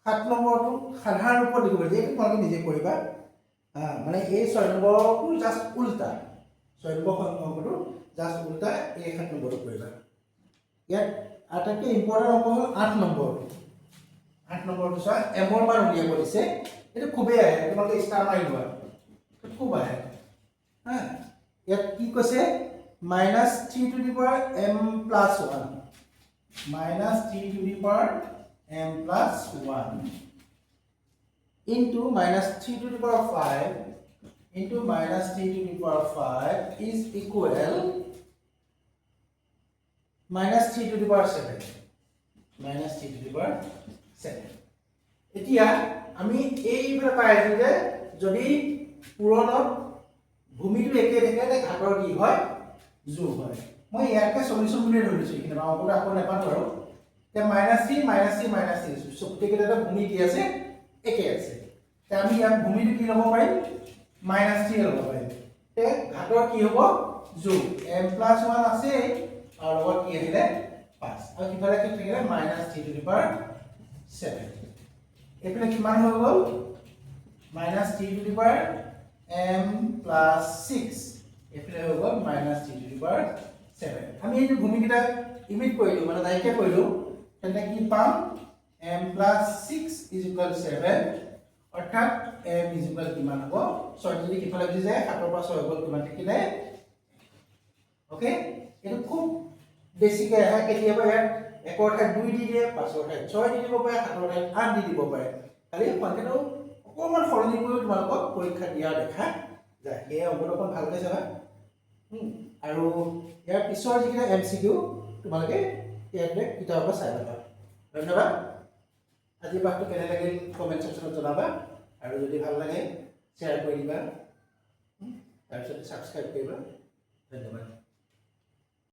7 নম্বৰটো সাধাৰণ ৰূপত লিখিব যে তোমালোকে নিজে কৰিবা মানে এই 6 নম্বৰটো জাষ্ট উল্টা 6 নম্বৰ অংকটো জাষ্ট উল্টা এই 7 নম্বৰটো কৰিবা ইয়াত আটাইতকৈ ইম্পৰ্টেণ্ট অংক হ'ল 8 নম্বৰটো 8 নম্বৰটো চোৱা এমৰ মান উলিয়াব দিছে এইটো খুবেই আহে তোমালোকে ষ্টাৰ মাৰি লোৱা খুব আহে হা ইয়াত কি কৈছে -3 to the power m plus 1 -3 to the power m plus 1 into -3 to the power 5 into -3 to the power 5 is equal -3 to the power 7 -3 to the power 7 এতিয়া আমি এইবাৰ পাই আছো যে যদি পুৰণত ভূমিটো একে থাকে তে ঘাটৰ কি হয় যোগ হয় মই ইয়াকে সলিউশন বুলি ধৰিছো কিন্তু অংকটো আকৌ নেপাতো আৰু তে -3 সবটেকেটা ভূমি কি আছে একে আছে তে আমি ইয়াত ভূমিটো কি লব পাৰিম -3 লব পাৰিম তে ঘাটৰ কি হ'ব যোগ m + 1 আছে আৰু লগত কি আহিলে 5 আৰু কিফালে কি থাকিলে -3 to the power 7 এফালে কিমান হৈ গ'ল -3 to the power m plus 6 এফালে হৈ গ'ল -3 to the power 7 আমি এই ভূমিকেইটা ইমিট কৰিলো মানে নাইকে কৰিলো তেন্তে কি পাম m plus 6 is equal to 7 অৰ্থাৎ m is equal to কিমান হ'ব 6 যদি কিফালে গুচি যায় 7 পৰা 6 গ'ল কিমান থাকিলে ওকে এইটো খুব বেছিকে আহে কেতিয়াবা ইয়াত 1 ঠাইত 2 দি দিয়ে 5 ঠাইত 6 দি দিব পাৰে 7 ঠাইত 8 দি দিব পাৰে খালি সংখ্যাটো অকমান সলনি কৰি তোমালোকক পৰীক্ষা দিয়া দেখা যায় এই অংকটো অকণ ভালকৈ চাবা আৰু ইয়াৰ পিছৰ যিকেইটা এমচিকিউ তোমালোকে ইয়াতে কিতাপৰ পৰা চাই ল'বা ধন্যবাদ আজি পাঠটো কেনে লাগিল কমেণ্ট সেকশ্যনত জনাবা আৰু যদি ভাল লাগে শ্বেয়াৰ কৰি দিবা তাৰপিছত ছাবস্ক্ৰাইব কৰিবা ধন্যবাদ